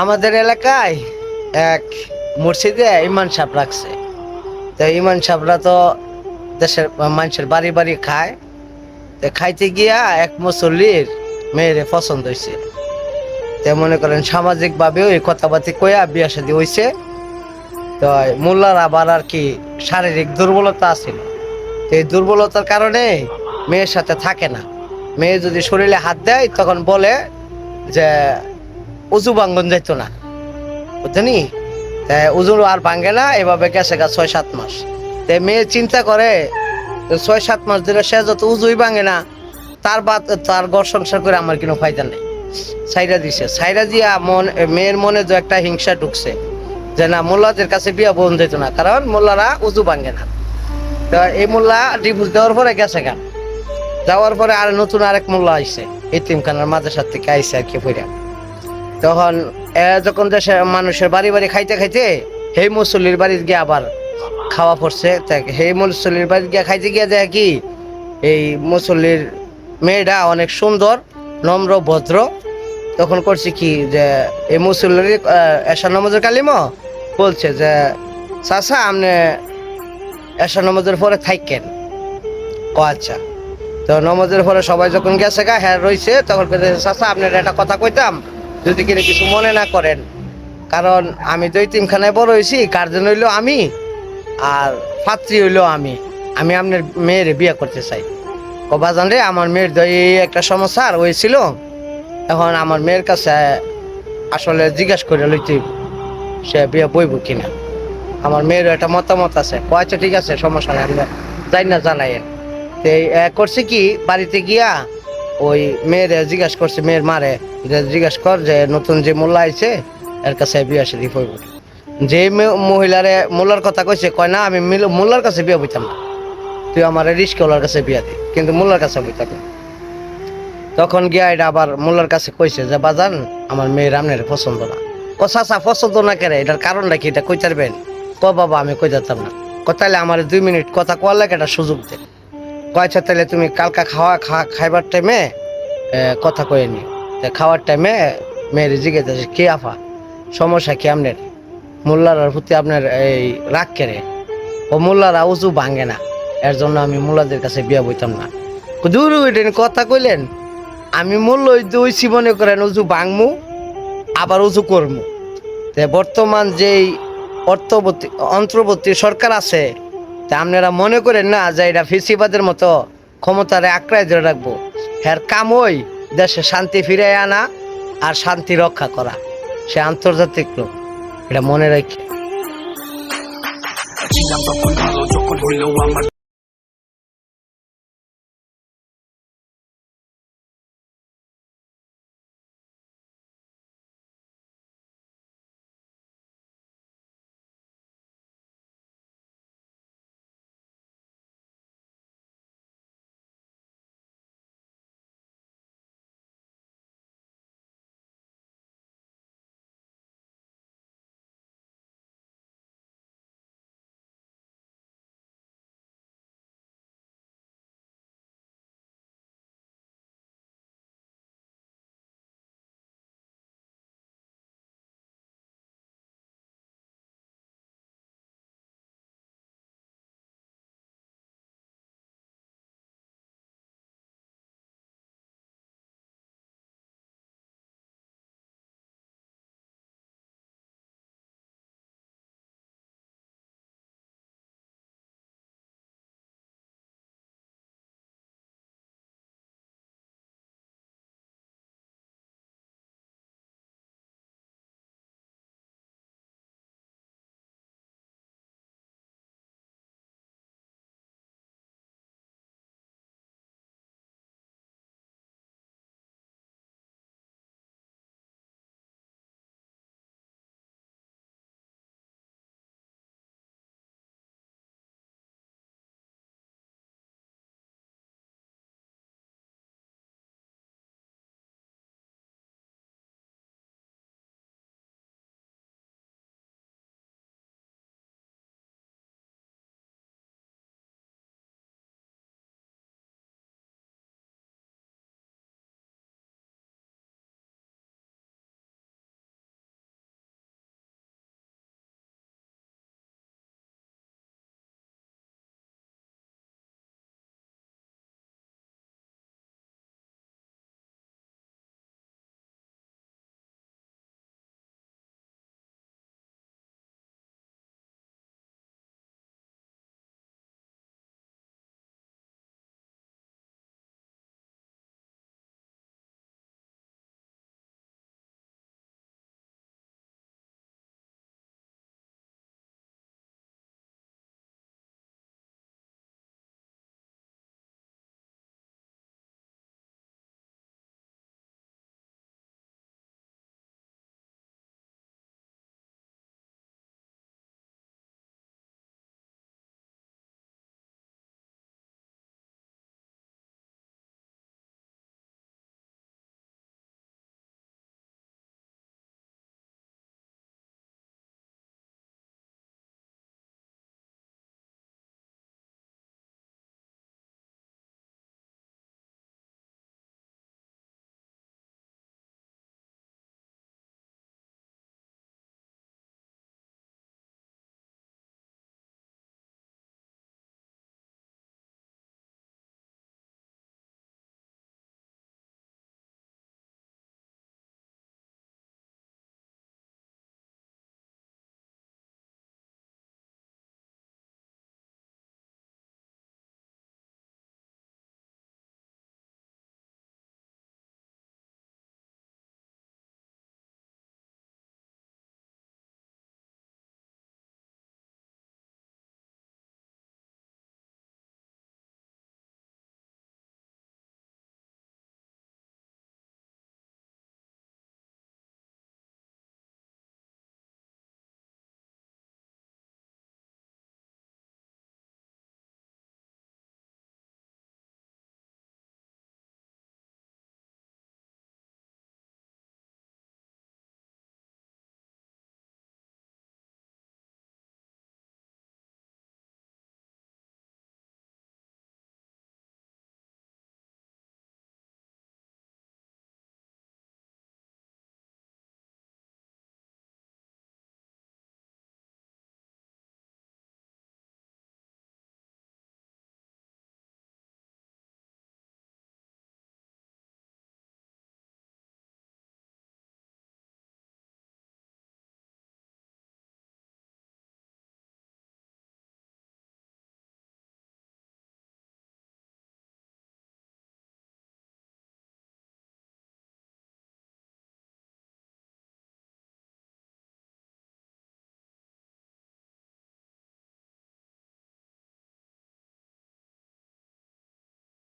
আমাদের এলাকায় এক মসজিদে ইমাম সাহেব রাখছে। তো ইমাম সাহেবরা তো দেশের মানুষের বাড়ি বাড়ি খায়। তো খাইতে গিয়া এক মুসল্লির মেয়েরে পছন্দ হয়েছে। তো মনে করেন সামাজিক ভাবেও এই কথাবার্তি কইয়া বিয়া শাদী হয়েছে। তো মোল্লার আবার আর কি শারীরিক দুর্বলতা আছিল। তো এই দুর্বলতার কারণে মেয়ের সাথে থাকে না। মেয়ে যদি শরীরে হাত দেয় তখন বলে যে উজু ভাঙ্গন যাইতো না, বুঝলি? উজু আর ভাঙ্গে না, এভাবে গেছে গা ৬-৭ মাস। তো মেয়ে চিন্তা করে ৬-৭ মাস ধরে সে যত উজুই ভাঙে না, তার ঘর সংসার করে আমার কোনো ফায়দা নেই। সাইরা দিছে। সাইরা দিয়া মেয়ের মনে যে একটা হিংসা ঢুকছে যে না, মোল্লাদের কাছে বিয়া বোন যেত না, কারণ মোল্লারা উজু ভাঙ্গে না। তো এই মোল্লা ডিভোর্স দেওয়ার পরে গেছে গা। যাওয়ার পরে আর নতুন আরেক মোল্লা আইছে, এতিমখানার মাদ্রাসার থেকে আইসে আর কি ফিরে। তখন যখন দেশে মানুষের বাড়ি বাড়ি খাইতে খাইতে সেই মুসল্লির বাড়ি গিয়ে আবার খাওয়া পড়ছে। সেই মুসল্লির বাড়ি গিয়ে খাইতে গিয়ে দেখে কি এই মুসল্লির মেয়েটা অনেক সুন্দর, নম্র, ভদ্র। তখন করছে কি যে এই মুসল্লির এশার নামাজের কালিমা বলছে যে চাচা আপনি এশার নামাজের পরে থাকেন। ও আচ্ছা। তো নামাজের পরে সবাই যখন গেছে গা, হ্যাঁ রয়েছে, তখন চাচা আপনার একটা কথা কইতাম, যদি কিনা কিছু মনে না করেন। কারণ আমি তো এতিমখানায় বড় হয়েছি, গার্জেন হইলো আমি আর পাত্রী হইলো আমি আপনার মেয়ের বিয়ে করতে চাই। বাজান রে, আমার মেয়ের এই একটা সমস্যা হয়েছিল, এখন আমার মেয়ের কাছে আসলে জিজ্ঞাসা করে লইতে সে বিয়ে বইব কিনা। আমার মেয়েরও একটা মতামত আছে। আচ্ছা ঠিক আছে, সমস্যা নেই, আমরা যাই না জানাইয়েন। তো করছে কি, বাড়িতে গিয়া ওই মেয়ের জিজ্ঞাসা করছে, মেয়ের মারে জিজ্ঞাসা কর যে নতুন যে মোল্লা আইছে এর কাছে বিয়ে শাদী হইব। যে মহিলারে মোল্লার কথা কইছে, কয় না আমি মোল্লার কাছে বিয়ে বইতাম না, তুই আমার রিস্কওয়ালার কাছে বিয়া দি, কিন্তু মোল্লার কাছে বইতাম না। তখন গিয়া এটা আবার মোল্লার কাছে কইছে যে বাজান আমার মেয়ের আপনার পছন্দ না। চাচা পছন্দ না কেন, এটার কারণটা কি, এটা কই পারবেন? বাবা আমি কই যেতাম না। তাহলে আমার 2 মিনিট কথা কোয়ার লাগে একটা সুযোগ দেন। আচ্ছা তাহলে তুমি কালকা খাইবার টাইমে কথা কয়ে নি। খাওয়ার টাইমে মেয়ের জিজ্ঞেস আছে, কে আফা সমস্যা কি আপনার? মোল্লার প্রতি আপনার এই রাগ কেড়ে? ও মোল্লারা উজু ভাঙে না, এর জন্য আমি মোল্লাদের কাছে বিয়া বইতাম না। দূর কথা কইলেন, আমি মোল্লা হইছি মনে করেন উজু ভাঙমু আবার উজু করমু। বর্তমান যেই অন্তর্বর্তী সরকার আছে, তা আপনারা মনে করেন না যে এটা ফিসিবাদের মতো ক্ষমতারে আঁকড়ায় ধরে রাখবো। হ্যার কাম ওই দেশে শান্তি ফিরে আনা আর শান্তি রক্ষা করা। সে আন্তর্জাতিক লোক, এটা মনে রাখে।